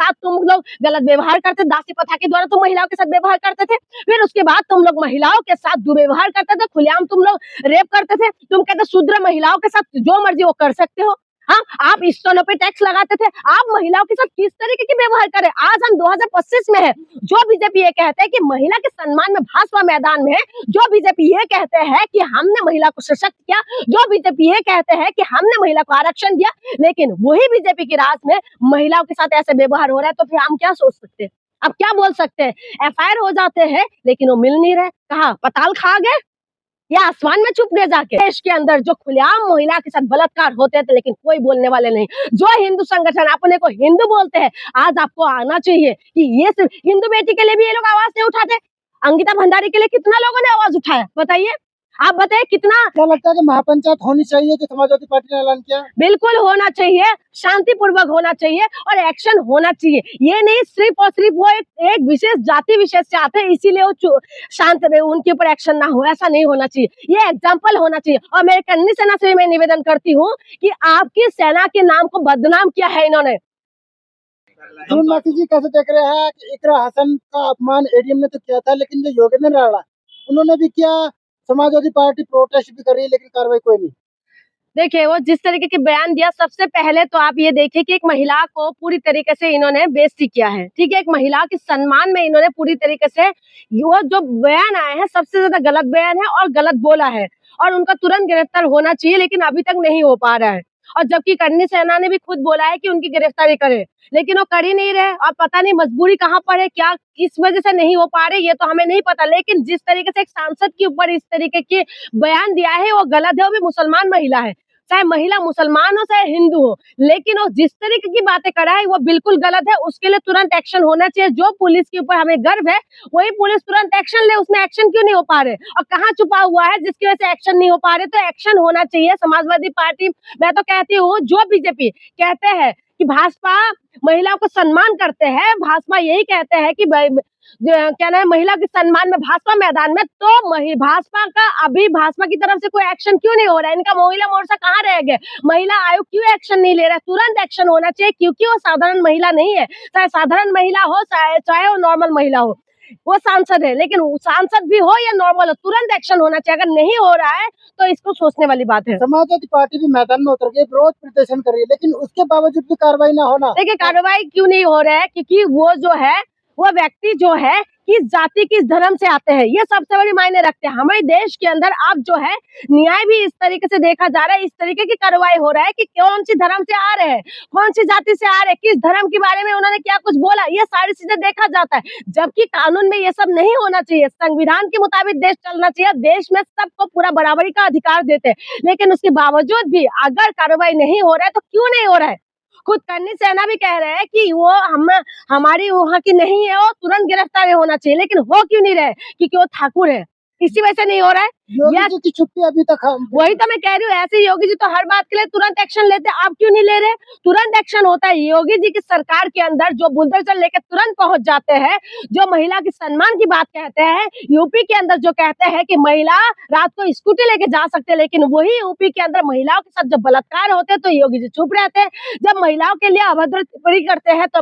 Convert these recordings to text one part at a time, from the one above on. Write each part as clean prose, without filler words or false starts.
साथ तुम लोग गलत व्यवहार करते, दासी प्रथा के द्वारा तुम महिलाओं के साथ व्यवहार करते थे। फिर उसके बाद तुम लोग महिलाओं के साथ दुर्व्यवहार करते थे, खुलेआम तुम लोग रेप करते थे। तुम कहते शूद्र महिलाओं के साथ जो मर्जी वो कर सकते हो। हाँ, आप स्टोनों पे टैक्स लगाते थे। आप महिलाओं के साथ किस तरीके की व्यवहार करें? आज हम 2025 में है। जो बीजेपी ये कहते हैं कि महिला के सम्मान में भाजपा मैदान में है, जो बीजेपी ये कहते हैं कि हमने महिला को सशक्त किया, जो बीजेपी ये कहते हैं कि हमने महिला को आरक्षण दिया, लेकिन वही बीजेपी की राज में महिलाओं के साथ ऐसे व्यवहार हो रहा है, तो फिर हम क्या सोच सकते हैं? अब क्या बोल सकते हैं? एफआईआर हो जाते हैं लेकिन वो मिल नहीं रहे। कहाँ पताल खा गए या आसमान में छुप गए जाके? देश के अंदर जो खुलेआम महिला के साथ बलात्कार होते थे लेकिन कोई बोलने वाले नहीं। जो हिंदू संगठन अपने को हिंदू बोलते हैं, आज आपको आना चाहिए कि ये सिर्फ हिंदू बेटी के लिए भी ये लोग आवाज नहीं उठाते। अंकिता भंडारी के लिए कितना लोगों ने आवाज उठाया, बताइए? आप बताइए कितना? क्या लगता है कि महापंचायत होनी चाहिए जो समाजवादी पार्टी ने ऐलान किया? बिल्कुल होना चाहिए, शांतिपूर्वक होना चाहिए और एक्शन होना चाहिए। ये नहीं सिर्फ और सिर्फ वो एक विशेष जाति विशेष से आते हैं इसीलिए वो शांत रहे, उनके ऊपर एक्शन ना हो, ऐसा नहीं होना चाहिए। ये एग्जाम्पल होना चाहिए। और मेरे कन्नी सेना से मैं निवेदन करती हूँ कि आपकी सेना के नाम को बदनाम किया है इन्होंने। जून मासी जी कैसे देख रहे हैं कि इकरा हसन का अपमान एडीएम ने तो किया था, लेकिन जो योगेंद्र राणा उन्होंने भी किया, समाजवादी पार्टी प्रोटेस्ट भी कर रही है लेकिन कार्रवाई कोई नहीं। देखिए वो जिस तरीके के बयान दिया, सबसे पहले तो आप ये देखिए कि एक महिला को पूरी तरीके से इन्होंने बेइज्जती किया है। ठीक है, एक महिला के सम्मान में इन्होंने पूरी तरीके से वो जो बयान आए हैं सबसे ज्यादा गलत बयान है और गलत बोला है और उनका तुरंत गिरफ्तार होना चाहिए, लेकिन अभी तक नहीं हो पा रहा है। और जबकि करनी सेना ने भी खुद बोला है कि उनकी गिरफ्तारी करे, लेकिन वो कर ही नहीं रहे। और पता नहीं मजबूरी कहाँ पर है, क्या किस वजह से नहीं हो पा रही, ये तो हमें नहीं पता। लेकिन जिस तरीके से एक सांसद के ऊपर इस तरीके के बयान दिया है वो गलत है। वो भी मुसलमान महिला है, चाहे महिला मुसलमान हो चाहे हिंदू हो, लेकिन वो जिस तरीके की बातें कर रहा है वो बिल्कुल गलत है। उसके लिए तुरंत एक्शन होना चाहिए। जो पुलिस के ऊपर हमें गर्व है वही पुलिस तुरंत एक्शन ले। उसमें एक्शन क्यों नहीं हो पा रहे और कहाँ छुपा हुआ है जिसकी वजह से एक्शन नहीं हो पा रहे? तो एक्शन होना चाहिए। समाजवादी पार्टी, मैं तो कहती हूँ जो बीजेपी कहते हैं कि भाजपा महिलाओं को सम्मान करते हैं, भाजपा यही कहते हैं कि क्या नाम है महिला के सम्मान में भाजपा मैदान में, तो भाजपा का अभी भाजपा की तरफ से कोई एक्शन क्यों नहीं हो रहा है? इनका महिला मोर्चा कहाँ रह गए? महिला आयोग क्यों एक्शन नहीं ले रहा है? तुरंत एक्शन होना चाहिए, क्योंकि वो साधारण महिला नहीं है। चाहे साधारण महिला हो चाहे वो नॉर्मल महिला हो, वो सांसद है, लेकिन सांसद भी हो या नॉर्मल हो, तुरंत एक्शन होना चाहिए। अगर नहीं हो रहा है तो इसको सोचने वाली बात है। समाजवादी पार्टी भी मैदान में उतर गई, विरोध प्रदर्शन कर रही है, लेकिन उसके बावजूद भी कार्रवाई ना होना। देखिए कार्रवाई क्यों नहीं हो रहा है? क्योंकि वो जो है वो व्यक्ति जो है किस जाति किस धर्म से आते हैं ये सबसे बड़ी मायने रखते हैं। हमारे देश के अंदर अब जो है न्याय भी इस तरीके से देखा जा रहा है, इस तरीके की कार्रवाई हो रहा है कि कौन सी धर्म से आ रहे हैं, कौन सी जाति से आ रहे हैं, किस धर्म के बारे में उन्होंने क्या कुछ बोला, ये सारी चीजें देखा जाता है। जबकि कानून में ये सब नहीं होना चाहिए, संविधान के मुताबिक देश चलना चाहिए। देश में सबको पूरा बराबरी का अधिकार देते हैं, लेकिन उसके बावजूद भी अगर कार्रवाई नहीं हो रहा है तो क्यों नहीं हो रहा है? खुद करनी सेना भी कह रहे हैं कि वो हमारी वहाँ की नहीं है, वो तुरंत गिरफ्तार होना चाहिए, लेकिन हो क्यों नहीं रहे? क्योंकि वो ठाकुर है, इसी वजह से नहीं हो रहा है। योगी जी की छुट्टी अभी तक वही तो मैं कह रही हूँ, ऐसे योगी जी तो हर बात के लिए तुरंत एक्शन लेते हैं, आप क्यों नहीं ले रहे? तुरंत एक्शन होता है। योगी जी की सरकार के अंदर जो बुलडोजर लेके तुरंत पहुंच जाते हैं, जो महिला के सम्मान की बात कहते हैं, यूपी के अंदर जो कहते हैं कि महिला रात को स्कूटी लेके जा सकते हैं, लेकिन वही यूपी के अंदर महिलाओं के साथ जब बलात्कार होते हैं तो योगी जी चुप रहते हैं। जब महिलाओं के लिए अभद्र टिप्पणी करते हैं तो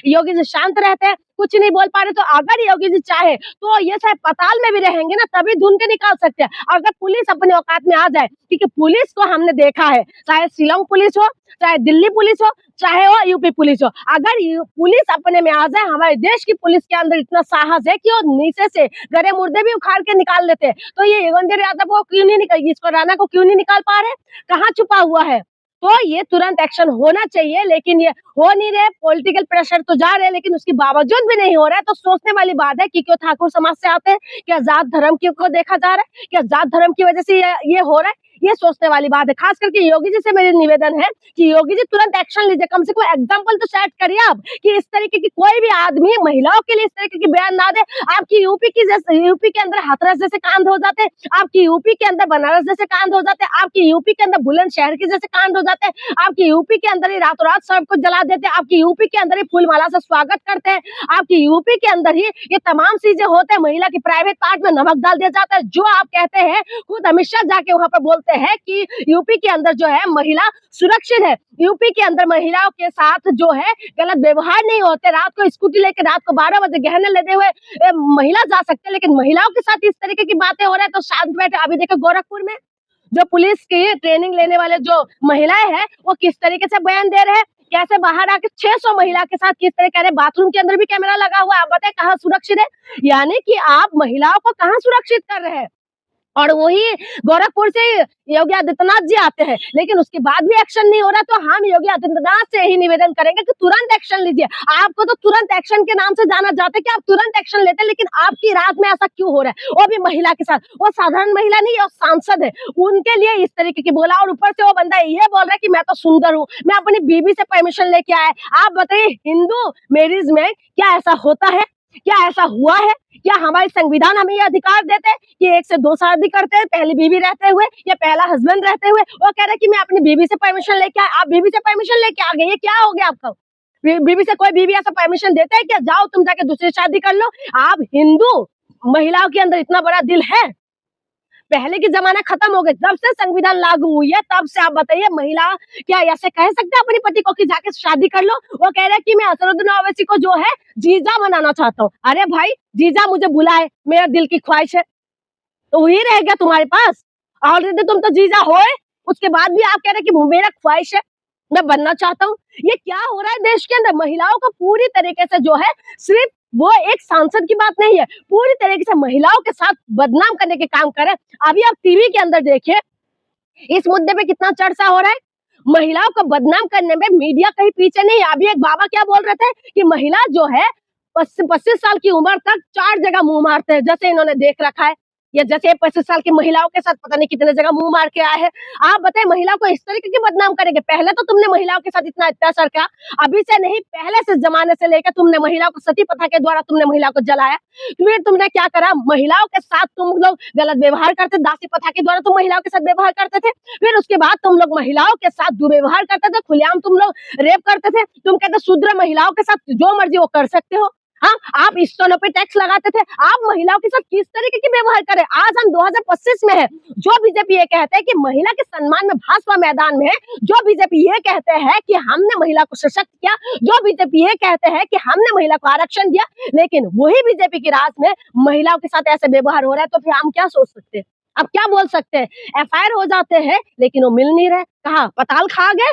योगी जी शांत रहते हैं, कुछ नहीं बोल पा रहे। तो अगर योगी जी चाहे तो ये चाहे पताल में भी रहेंगे ना, तभी ढूंढ के निकाल सकते हैं। अगर पुलिस अपने औकात में आ जाए, क्योंकि पुलिस को हमने देखा है, चाहे शिलोंग पुलिस हो, चाहे दिल्ली पुलिस हो, चाहे वो यूपी पुलिस हो, अगर पुलिस अपने में आ जाए, हमारे देश की पुलिस के अंदर इतना साहस है कि वो नीचे से गरे मुर्दे भी उखाड़ के निकाल लेते हैं। तो ये योगेंद्र यादव को क्यों नहीं निकाल, इसको राणा को क्यों नहीं निकाल पा रहे? कहाँ छुपा हुआ है? तो ये तुरंत एक्शन होना चाहिए, लेकिन ये हो नहीं रहे। पॉलिटिकल प्रेशर तो जा रहे हैं, लेकिन उसके बावजूद भी नहीं हो रहा है। तो सोचने वाली बात है कि क्यों ठाकुर समाज से आते हैं, क्या जात धर्म को देखा जा रहा है, क्या जात धर्म की वजह से ये हो रहा है? ये सोचने वाली बात है। खास करके योगी जी से मेरी निवेदन है कि योगी जी तुरंत एक्शन लीजिए, कम से कम एग्जाम्पल तो सेट करिए आप कि इस तरीके की कोई भी आदमी महिलाओं के लिए इस तरीके की बयान ना दे। आपकी यूपी के अंदर हाथरस जैसे कांड हो जाते हैं, आपकी यूपी के अंदर बनारस जैसे कांड हो जाते हैं, आपकी यूपी के अंदर बुलंदशहर के जैसे कांड हो जाते हैं, आपकी यूपी के अंदर ही रातों रात सब कुछ जला देते हैं, आपकी यूपी के अंदर ही फूलमाला से स्वागत करते हैं, आपकी यूपी के अंदर ही ये तमाम चीजें होते हैं। महिला की प्राइवेट पार्ट में नमक डाल दिया जाता है। जो आप कहते हैं खुद अमित शाह जाके वहां पर बोलते बोलते हैं कि यूपी के अंदर जो है महिला सुरक्षित है, यूपी के अंदर महिलाओं के साथ जो है गलत व्यवहार नहीं होते, रात को स्कूटी लेके रात को 12 बजे गहने लेते हुए महिला जा सकते हैं, लेकिन महिलाओं के साथ इस तरीके की बातें हो रहा है तो शांत बैठे। अभी देखो गोरखपुर में जो पुलिस की ट्रेनिंग लेने वाले जो महिलाएं हैं वो किस तरीके से बयान दे रहे हैं, कैसे बाहर आके 600 महिला के साथ किस तरह कह रहे, बाथरूम के अंदर भी कैमरा लगा हुआ है, आप बताएं कहाँ सुरक्षित है? यानी कि आप महिलाओं को कहाँ सुरक्षित कर रहे हैं। और वही गोरखपुर से योगी आदित्यनाथ जी आते हैं, लेकिन उसके बाद भी एक्शन नहीं हो रहा, तो हम योगी आदित्यनाथ से ही निवेदन करेंगे कि तुरंत एक्शन लीजिए। आपको तो तुरंत एक्शन के नाम से जाना जाता है कि आप तुरंत एक्शन लेते हैं, लेकिन आपकी रात में ऐसा क्यों हो रहा है, वो भी महिला के साथ? वो साधारण महिला नहीं है, वो सांसद है, उनके लिए इस तरीके की बोला। और ऊपर से वो बंदा ये बोल रहा है कि मैं तो सुंदर हूँ, मैं अपनी बीवी से परमिशन लेके आया। आप बताइए हिंदू मैरिज में क्या ऐसा होता है? क्या ऐसा हुआ है? क्या हमारे संविधान हमें ये अधिकार देते हैं कि 1 से 2 शादी करते हैं पहली बीवी रहते हुए या पहला हस्बैंड रहते हुए? वो कह रहे हैं कि मैं अपनी बीवी से परमिशन लेके आया। आप बीवी से परमिशन लेके आ गए, ये क्या हो गया आपका? बीवी से कोई बीवी ऐसा परमिशन देता है क्या? जाओ तुम जाके दूसरी शादी कर लो। आप हिंदू महिलाओं के अंदर इतना बड़ा दिल है? पहले की जमाना खत्म हो गए, जब से संविधान लागू हुई है तब से आप बताइए महिला क्या ऐसे कह सकते हैं अपने पति को कि जाके शादी कर लो? वो कह रहे हैं कि मैं असरुद्दीन ओवैसी को जो है जीजा बनाना चाहता हूँ। अरे भाई जीजा मुझे बुलाए, मेरा दिल की ख्वाहिश है, तो वही रह गया तुम्हारे पास। ऑलरेडी तुम तो जीजा हो, उसके बाद भी आप कह रहे कि मेरा ख्वाहिश है, मैं बनना चाहता हूँ। ये क्या हो रहा है देश के अंदर? महिलाओं को पूरी तरीके से जो है, सिर्फ वो एक सांसद की बात नहीं है, पूरी तरीके से महिलाओं के साथ बदनाम करने के काम कर रहे हैं। अभी आप टीवी के अंदर देखिए इस मुद्दे पे कितना चर्चा हो रहा है। महिलाओं को बदनाम करने में मीडिया कहीं पीछे नहीं है। अभी एक बाबा क्या बोल रहे थे कि महिला जो है 25 साल की उम्र तक 4 जगह मुंह मारते हैं, जैसे इन्होंने देख रखा है, या जैसे 25 साल की महिलाओं के साथ पता नहीं कितने जगह मुंह मार के आए हैं। आप बताएं महिलाओं को इस तरीके की बदनाम करेंगे? पहले तो तुमने महिलाओं के साथ इतना अत्याचार किया, अभी से नहीं, पहले से जमाने से लेकर तुमने महिलाओं को सती प्रथा के द्वारा तुमने महिलाओं को जलाया। फिर तुमने क्या करा? महिलाओं के साथ तुम लोग गलत व्यवहार करते, दासी प्रथा के द्वारा तुम महिलाओं के साथ व्यवहार करते थे। फिर उसके बाद तुम लोग महिलाओं के साथ दुर्व्यवहार करते थे, खुलेआम तुम लोग रेप करते थे। तुम कहते शूद्र महिलाओं के साथ जो मर्जी वो कर सकते हो। हाँ, आप स्टोनों पे टैक्स लगाते थे। आप महिलाओं के साथ किस तरीके की व्यवहार करें? आज हम 2025 में है, जो बीजेपी ये कहते हैं कि महिला के सम्मान में भाजपा मैदान में है, जो बीजेपी ये कहते हैं कि हमने महिला को सशक्त किया, जो बीजेपी ये कहते हैं कि हमने महिला को आरक्षण दिया, लेकिन वही बीजेपी की राज में महिलाओं के साथ ऐसे व्यवहार हो रहा है, तो फिर हम क्या सोच सकते हैं? अब क्या बोल सकते हैं? FIR हो जाते हैं लेकिन वो मिल नहीं रहे, कहा पताल खा गए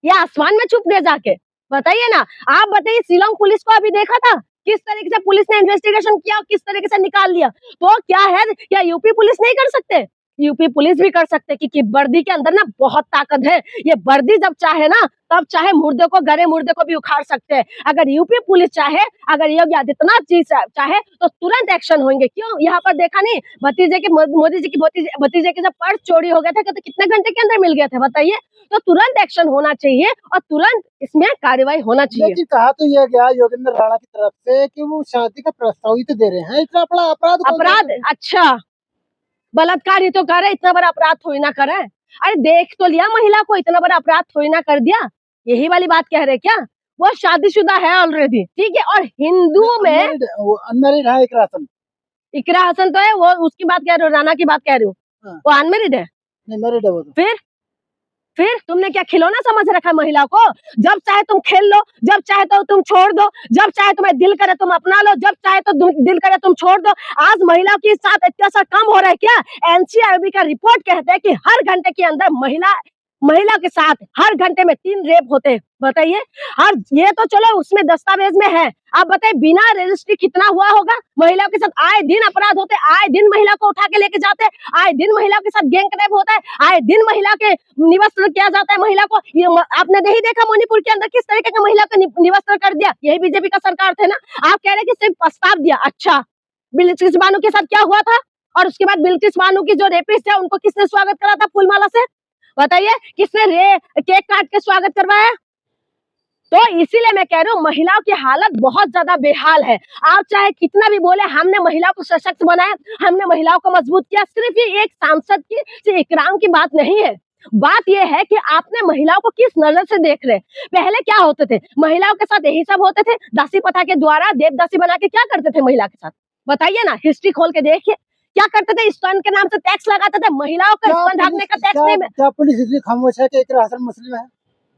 या आसमान में छुप गए जाके? बताइए ना। आप बताइए शिलोंग पुलिस को अभी देखा था किस तरीके से पुलिस ने इन्वेस्टिगेशन किया, किस तरीके से निकाल लिया। तो क्या है, क्या यूपी पुलिस नहीं कर सकते? यूपी पुलिस भी कर सकते, क्योंकि वर्दी के अंदर ना बहुत ताकत है। ये वर्दी जब चाहे ना तब चाहे मुर्दे को, गरे मुर्दे को भी उखाड़ सकते हैं। अगर यूपी पुलिस चाहे, अगर योगी आदित्यनाथ जी चाहे तो तुरंत एक्शन होंगे। क्यों? यहाँ पर देखा नहीं भतीजे के, मोदी जी की भतीजे के जब पर्स चोरी हो गए थे तो कितने घंटे के अंदर मिल गए थे, बताइए। तो तुरंत एक्शन होना चाहिए और तुरंत इसमें कार्रवाई होना चाहिए। लेकिन कहा तो यह गया योगेंद्र राणा की तरफ से कि वो शादी का प्रस्ताव ही तो दे रहे हैं, इतना बड़ा अपराध अच्छा, बलात्कार ही तो कर रहे, इतना बड़ा अपराध थोड़ी ना करे। अरे देख तो लिया महिला को, इतना बड़ा अपराध थोड़ी ना कर दिया। यही वाली बात कह रहे क्या? वो शादीशुदा है ऑलरेडी, ठीक है। और हिंदू में अनमैरिड है इकरा हसन तो है, वो उसकी बात कह रहे हो, राणा की बात कह रहे हो। हाँ। वो अनमैरिड है, नहीं मैरिड है वो तो। फिर तुमने क्या खिलौना समझ रखा महिला को? जब चाहे तुम खेल लो, जब चाहे तो तुम छोड़ दो, जब चाहे तुम्हें दिल करे तुम अपना लो, जब चाहे तो दिल करे तुम छोड़ दो। आज महिला के साथ अत्याचार कम हो रहा है क्या? NCRB का रिपोर्ट कहता है कि हर घंटे के अंदर महिला के साथ हर घंटे में 3 रेप होते हैं, बताइए। और ये तो चलो उसमें दस्तावेज में है, आप बताइए बिना रजिस्ट्री कितना हुआ होगा? महिला के साथ आए दिन अपराध होते, आए दिन महिला को उठा के लेके जाते, आए दिन महिला के साथ गैंग रेप होता है, आए दिन महिला के निवस्त्र किया जाता है महिला को। ये आपने नहीं देखा मणिपुर के अंदर किस तरीके का महिला का निवस्त्र कर दिया? यही बीजेपी का सरकार थे ना। आप कह रहे कि सिर्फ प्रस्ताव दिया। अच्छा, बिल्किस बानो के साथ क्या हुआ था? और उसके बाद बिल्किस बानो की जो रेपिस्ट है उनको किसने स्वागत करा था फूलमाला से? बताइए, किसने केक काट के स्वागत करवाया? तो इसीलिए मैं कह रही हूँ महिलाओं की हालत बहुत ज्यादा बेहाल है। आप चाहे कितना भी बोले हमने महिलाओं को सशक्त बनाया, हमने महिलाओं को मजबूत किया, सिर्फ ये एक सांसद की इकराम की बात नहीं है। बात यह है कि आपने महिलाओं को किस नजर से देख रहे। पहले क्या होते थे? महिलाओं के साथ यही सब होते थे, दासी प्रथा के द्वारा देवदासी बना के क्या करते थे महिला के साथ? बताइए ना, हिस्ट्री खोल के देखिए क्या करते थे? स्टन के नाम से टैक्स लगाते थे, महिलाओं का स्टन ढकने का टैक्स नहीं। क्या पुलिस इतनी खामोश है कि इकरा हसन मुस्लिम है?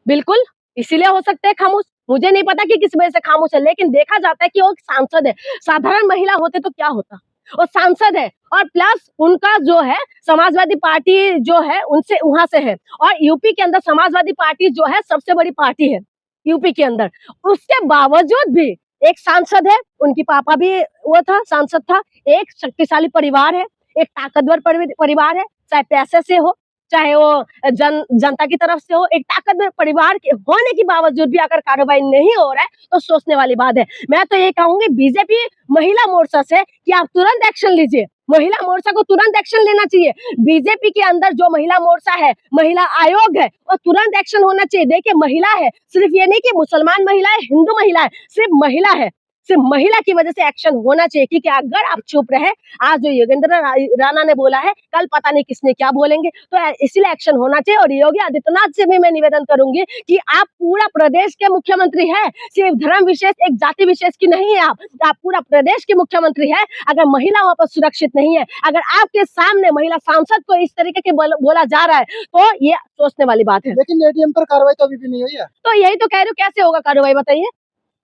बिल्कुल, इसीलिए हो सकते हैं खामोश। मुझे नहीं पता कि किस वजह से खामोश है, लेकिन देखा जाता है कि वो सांसद है। साधारण महिला होते तो क्या होता? वो सांसद है और प्लस उनका जो है समाजवादी पार्टी जो है उनसे वहां से है, और यूपी के अंदर समाजवादी पार्टी जो है सबसे बड़ी पार्टी है यूपी के अंदर। उसके बावजूद भी एक सांसद है, उनकी पापा भी वो था, सांसद था। एक शक्तिशाली परिवार है, एक ताकतवर परिवार है, चाहे पैसे से हो, चाहे वो जनता की तरफ से हो। एक ताकतवर परिवार के होने के बावजूद भी अगर कार्रवाई नहीं हो रहा है तो सोचने वाली बात है। मैं तो ये कहूंगी बीजेपी महिला मोर्चा से कि आप तुरंत एक्शन लीजिए। महिला मोर्चा को तुरंत एक्शन लेना चाहिए। बीजेपी के अंदर जो महिला मोर्चा है, महिला आयोग है, वो तुरंत एक्शन होना चाहिए। देखिए महिला है, सिर्फ ये नहीं कि मुसलमान महिला है, हिंदू महिला है, सिर्फ महिला है, सिर्फ महिला की वजह से एक्शन होना चाहिए। क्योंकि अगर आप चुप रहे, आज जो योगेंद्र राणा ने बोला है, कल पता नहीं किसने क्या बोलेंगे, तो इसलिए एक्शन होना चाहिए। और योगी आदित्यनाथ से भी मैं निवेदन करूंगी कि आप पूरा प्रदेश के मुख्यमंत्री है, सिर्फ धर्म विशेष, एक जाति विशेष की नहीं है। आप पूरा प्रदेश के मुख्यमंत्री है। अगर महिला वहां पर सुरक्षित नहीं है, अगर आपके सामने महिला सांसद को इस तरीके के बोला जा रहा है, तो ये सोचने वाली बात है। लेकिन एडीएम पर कार्रवाई तो अभी भी नहीं हुई है। तो यही तो कह रही हूँ, कैसे होगा कार्रवाई, बताइए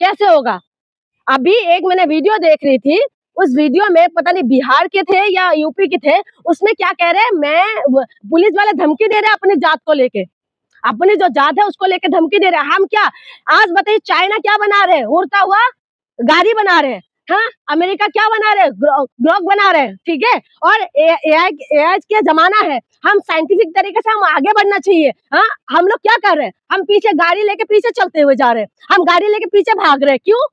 कैसे होगा? अभी एक मैंने वीडियो देख रही थी, उस वीडियो में पता नहीं बिहार के थे या यूपी के थे, उसमें क्या कह रहे हैं, मैं पुलिस वाले धमकी दे रहे हैं अपनी जात को लेके, अपनी जो जात है उसको लेके धमकी दे रहे हैं। हम क्या आज बताइए, चाइना क्या बना रहे हैं? उड़ता हुआ गाड़ी बना रहे हैं, हाँ, अमेरिका क्या बना रहे हैं? ग्रोक बना रहे हैं, ठीक है। और एआई के जमाना है, हम साइंटिफिक तरीके से हम आगे बढ़ना चाहिए। हाँ, हम लोग क्या कर रहे हैं? हम पीछे गाड़ी लेके पीछे चलते हुए जा रहे हैं, हम गाड़ी लेके पीछे भाग रहे हैं। क्यों?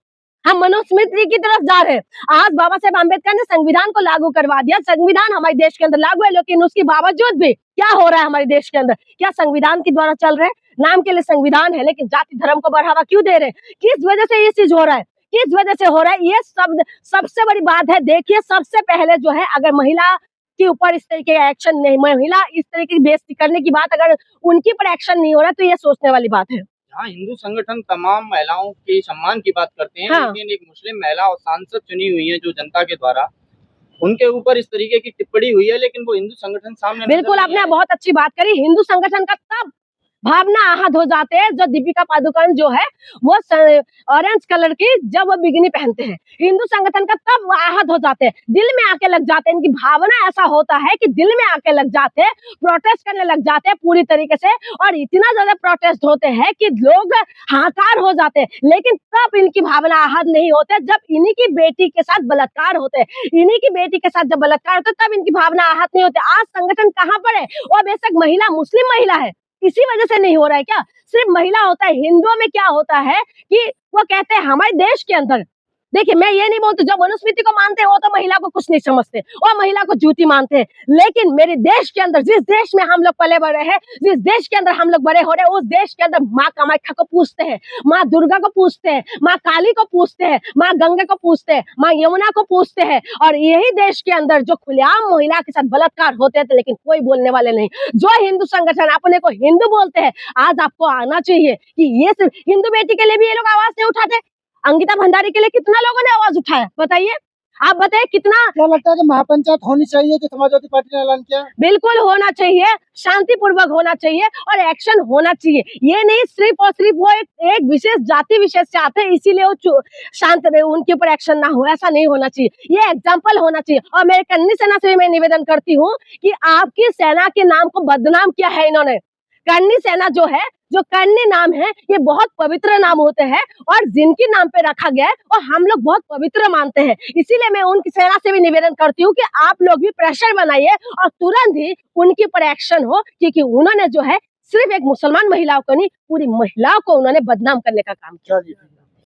हम मनुस्मृति की तरफ जा रहे हैं। आज बाबा साहेब आम्बेडकर ने संविधान को लागू करवा दिया, संविधान हमारे देश के अंदर लागू है, लेकिन उसके बावजूद भी क्या हो रहा है हमारे देश के अंदर? क्या संविधान के द्वारा चल रहे हैं? नाम के लिए संविधान है, लेकिन जाति धर्म को बढ़ावा क्यों दे रहे हैं? किस वजह से ये चीज हो रहा है? किस वजह से हो रहा है? ये सबसे बड़ी बात है। देखिए, सबसे पहले जो है, अगर महिला के ऊपर इस तरीके का एक्शन नहीं, महिला इस तरीके की बेइज्जती करने की बात अगर उनके ऊपर एक्शन नहीं हो रहा, तो ये सोचने वाली बात है। हाँ, हिंदू संगठन तमाम महिलाओं के सम्मान की बात करते हैं, हाँ। लेकिन एक मुस्लिम महिला और सांसद चुनी हुई है जो जनता के द्वारा, उनके ऊपर इस तरीके की टिप्पणी हुई है, लेकिन वो हिंदू संगठन सामने बिल्कुल, आपने बहुत अच्छी बात करी। हिंदू संगठन का तब भावना आहत हो जाते हैं जो दीपिका पादुकोण जो है वो ऑरेंज कलर की जब वो बिगनी पहनते हैं, हिंदू संगठन का तब आहत हो जाते हैं, दिल में आके लग जाते हैं। इनकी भावना ऐसा होता है कि दिल में आके लग जाते हैं, प्रोटेस्ट करने लग जाते हैं पूरी तरीके से, और इतना ज्यादा प्रोटेस्ट होते हैं कि लोग हाहाकार हो जाते हैं। लेकिन तब इनकी भावना आहत नहीं होते जब इन्हीं की बेटी के साथ बलात्कार होते हैं, इन्हीं की बेटी के साथ जब बलात्कार होता है तब इनकी भावना आहत नहीं होते। आज संगठन कहाँ पर है? वो बेशक महिला, मुस्लिम महिला है, इसी वजह से नहीं हो रहा है क्या? सिर्फ महिला होता है। हिंदुओं में क्या होता है कि वो कहते हैं हमारे देश के अंदर, देखिए मैं ये नहीं बोलती जो मनुस्मृति को मानते हैं वो तो महिला को कुछ नहीं समझते और महिला को जूती मानते हैं, लेकिन मेरे देश के अंदर, जिस देश में हम लोग पले बड़े हैं, जिस देश के अंदर हम लोग बड़े हो रहे हैं, उस देश के अंदर माँ कामाख्या को पूछते हैं, माँ दुर्गा को पूछते हैं, माँ काली को पूछते हैं, माँ गंगा को पूछते हैं, माँ यमुना को पूछते हैं। और यही देश के अंदर जो खुलेआम महिला के साथ बलात्कार होते हैं, लेकिन कोई बोलने वाले नहीं। जो हिंदू संगठन अपने को हिंदू बोलते हैं, आज आपको आना चाहिए कि ये सिर्फ हिंदू बेटी के लिए भी ये लोग आवाज नहीं उठाते। अंकिता भंडारी के लिए कितना लोगों ने आवाज उठाया, बताइए, आप बताइए कितना। क्या लगता है कि महापंचायत होनी चाहिए जो समाजवादी पार्टी ने ऐलान किया? बिल्कुल होना चाहिए, शांतिपूर्वक होना चाहिए और एक्शन होना चाहिए। ये नहीं सिर्फ और सिर्फ वो एक विशेष जाति विशेष से आते हैं इसीलिए वो शांत रहे, उनके ऊपर एक्शन ना हो, ऐसा नहीं होना चाहिए। ये एग्जाम्पल होना चाहिए। और मेरे कन्नी सेना से भी मैं निवेदन करती हूँ कि आपकी सेना के नाम को बदनाम किया है इन्होंने। कर्णी सेना जो है, जो कर्णी नाम है, ये बहुत पवित्र नाम होते हैं और जिनके नाम पे रखा गया है और हम लोग बहुत पवित्र मानते हैं। इसीलिए मैं उनकी सेना से भी निवेदन करती हूँ कि आप लोग भी प्रेशर बनाइए और तुरंत ही उनके ऊपर एक्शन हो, क्योंकि उन्होंने जो है सिर्फ एक मुसलमान महिलाओं को नहीं, पूरी महिलाओं को उन्होंने बदनाम करने का काम किया।